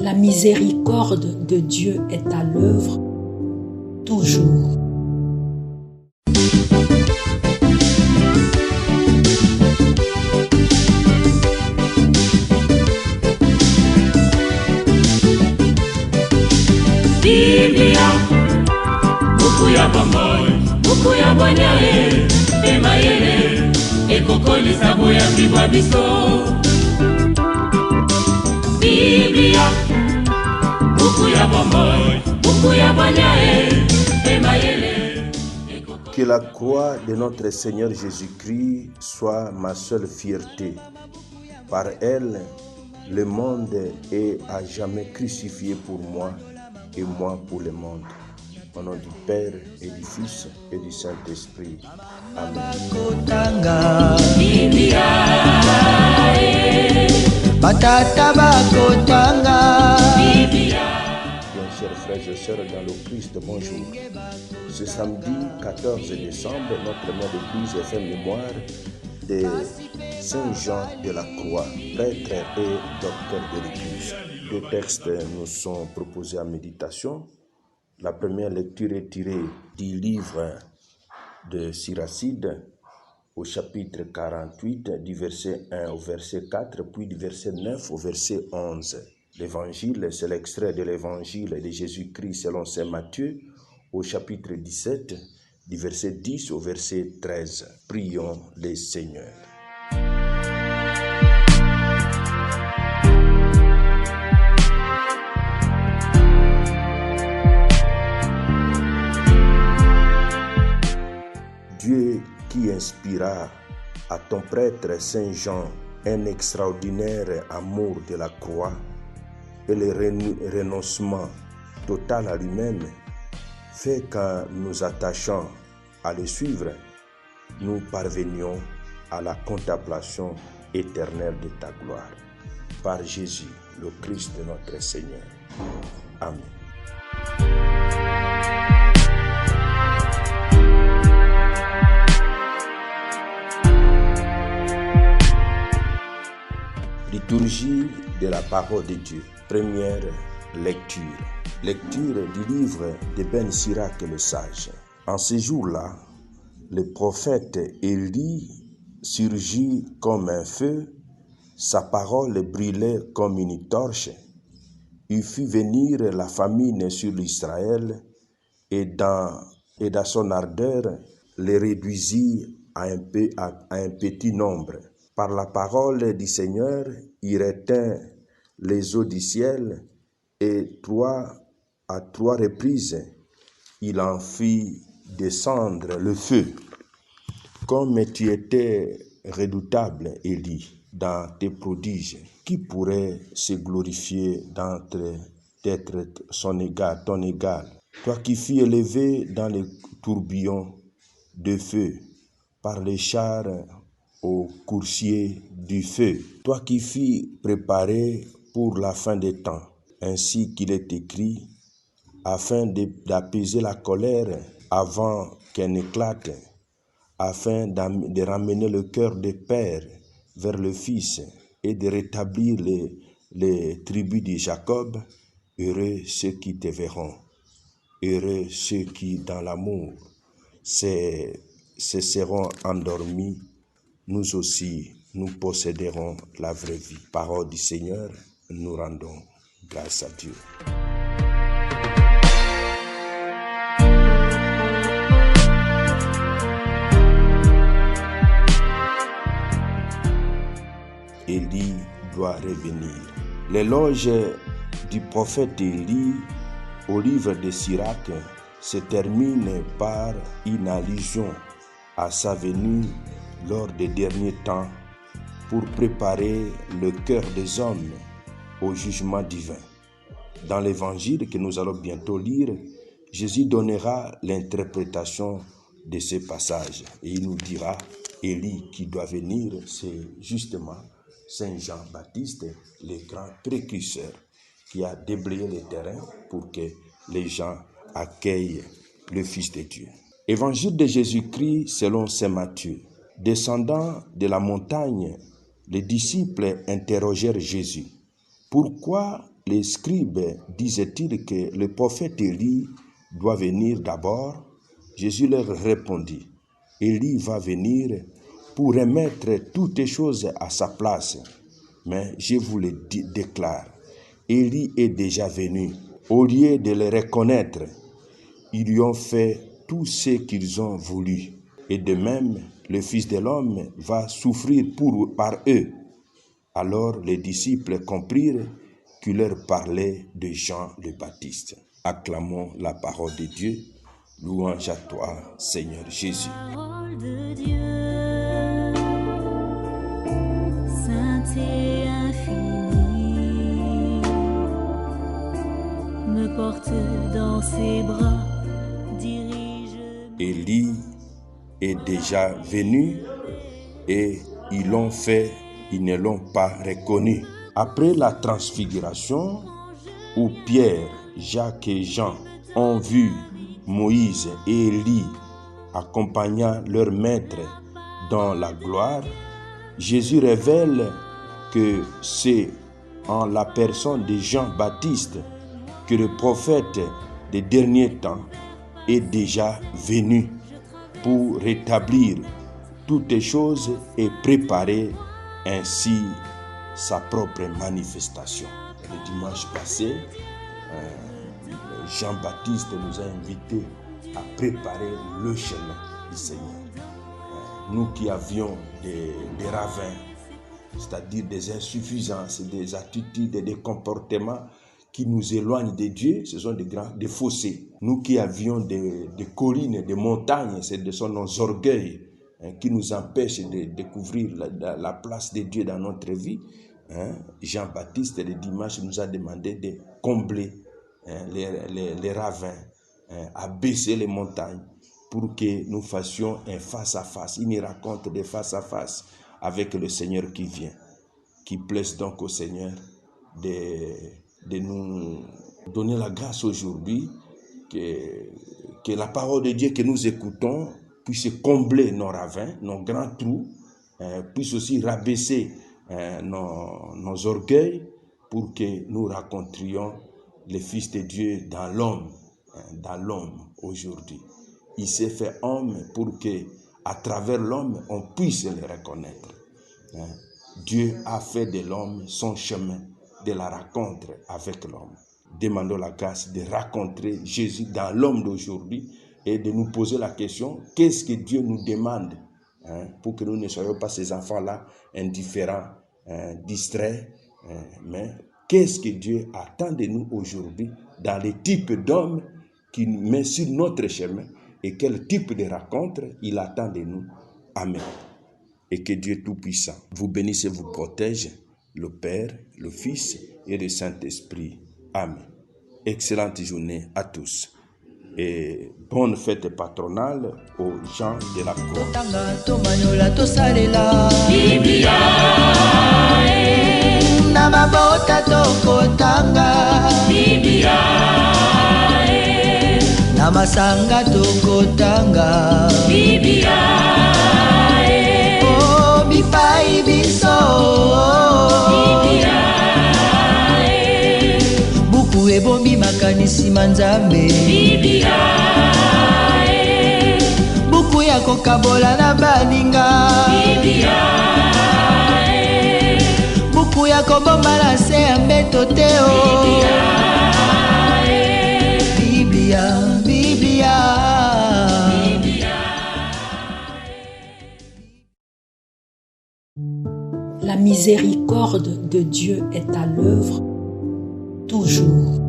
La miséricorde de Dieu est à l'œuvre toujours. Biblia, buku ya bomoi, buku ya bonyae, emayele, ekokolisa boya bibwa biso. Biblia, buku ya bomoi, buku ya bonyae, emayele. Que la croix de notre Seigneur Jésus-Christ soit ma seule fierté. Par elle, le monde est à jamais crucifié pour moi et moi pour le monde. Au nom du Père et du Fils et du Saint-Esprit. Amen. Bien, chers frères et sœurs dans le Christ, bonjour. Ce samedi 14 décembre, notre mère d'église fait mémoire de Saint Jean de la Croix, prêtre et docteur de l'Église. Deux textes nous sont proposés à méditation. La première lecture est tirée du livre de Siracide au chapitre 48, du verset 1 au verset 4, puis du verset 9 au verset 11. L'évangile, c'est l'extrait de l'évangile de Jésus-Christ selon saint Matthieu au chapitre 17, du verset 10 au verset 13. Prions le Seigneur. Dieu qui inspira à ton prêtre Saint Jean un extraordinaire amour de la croix et le renoncement total à lui-même, fait qu'en nous attachant à le suivre, nous parvenions à la contemplation éternelle de ta gloire. Par Jésus, le Christ de notre Seigneur. Amen. Liturgie de la parole de Dieu. Première lecture. Lecture du livre de Ben Sirac le sage. En ce jour-là, le prophète Élie surgit comme un feu, sa parole brûlait comme une torche. Il fit venir la famine sur l'Israël et dans son ardeur, les réduisit à un petit nombre. Par la parole du Seigneur, il éteint les eaux du ciel et à trois reprises, il en fit descendre le feu. Comme tu étais redoutable, Élie, dans tes prodiges, qui pourrait se glorifier d'être ton égal, toi qui fus élevé dans les tourbillons de feu, par les chars aux coursiers du feu, toi qui fus préparé pour la fin des temps, ainsi qu'il est écrit, afin d'apaiser la colère avant qu'elle n'éclate, afin de ramener le cœur des pères vers le Fils et de rétablir les tribus de Jacob. Heureux ceux qui te verront, heureux ceux qui, dans l'amour, se seront endormis. Nous aussi, nous posséderons la vraie vie. Parole du Seigneur, nous rendons grâce à Dieu. Élie doit revenir. L'éloge du prophète Élie au livre de Sirac se termine par une allusion à sa venue lors des derniers temps pour préparer le cœur des hommes au jugement divin. Dans l'évangile que nous allons bientôt lire, Jésus donnera l'interprétation de ce passage et il nous dira, Élie qui doit venir, c'est justement Saint Jean-Baptiste, le grand précurseur qui a déblayé le terrain pour que les gens accueillent le Fils de Dieu. Évangile de Jésus-Christ selon saint Matthieu. Descendant de la montagne, les disciples interrogèrent Jésus. « Pourquoi les scribes disaient-ils que le prophète Élie doit venir d'abord? Jésus leur répondit, Élie va venir pour remettre toutes choses à sa place. Mais je vous le déclare, Élie est déjà venu. Au lieu de le reconnaître, ils lui ont fait tout ce qu'ils ont voulu. Et de même, le Fils de l'homme va souffrir par eux. Alors les disciples comprirent qu'il leur parlait de Jean le Baptiste. Acclamons la parole de Dieu. Louange à toi, Seigneur Jésus. Parole de Dieu, sainte et infinie, me porte dans ses bras, dirige. Élie est déjà venu et ils ne l'ont pas reconnu. Après la transfiguration, où Pierre, Jacques et Jean ont vu Moïse et Élie accompagnant leur maître dans la gloire, Jésus révèle que c'est en la personne de Jean-Baptiste que le prophète des derniers temps est déjà venu pour rétablir toutes les choses et préparer ainsi sa propre manifestation. Le dimanche passé, Jean-Baptiste nous a invités à préparer le chemin du Seigneur. Nous qui avions des ravins, c'est-à-dire des insuffisances, des attitudes et des comportements qui nous éloignent de Dieu, ce sont des fossés. Nous qui avions des collines, des montagnes, ce sont nos orgueils qui nous empêchent de découvrir la place de Dieu dans notre vie. Jean-Baptiste, le dimanche, nous a demandé de combler les ravins, abaisser les montagnes pour que nous fassions un face-à-face, une rencontre de face-à-face avec le Seigneur qui vient. Qu'il plaise donc au Seigneur de nous donner la grâce aujourd'hui, que la parole de Dieu que nous écoutons puisse combler nos ravins, nos grands trous, puisse aussi rabaisser nos orgueils pour que nous rencontrions le Fils de Dieu dans l'homme aujourd'hui. Il s'est fait homme pour que, à travers l'homme, on puisse le reconnaître. Dieu a fait de l'homme son chemin de la rencontre avec l'homme. Demandons la grâce de rencontrer Jésus dans l'homme d'aujourd'hui et de nous poser la question, qu'est-ce que Dieu nous demande pour que nous ne soyons pas ces enfants-là indifférents, distraits, mais qu'est-ce que Dieu attend de nous aujourd'hui dans les types d'hommes qu'il met sur notre chemin et quel type de rencontre il attend de nous. Amen. Et que Dieu Tout-Puissant vous bénisse et vous protège, le Père, le Fils et le Saint-Esprit. Amen. Excellente journée à tous. Et bonne fête patronale aux gens de la Côte. Namabota tokotanga Biblia Namasanga tokotanga Biblia Oh bipai biso Biblia Buku ebombi makanisi manzambe Biblia Buku ya kokabola na baninga Biblia buku ya kobomba na se ya mbeto te o Biblia, Biblia. La miséricorde de Dieu est à l'œuvre toujours.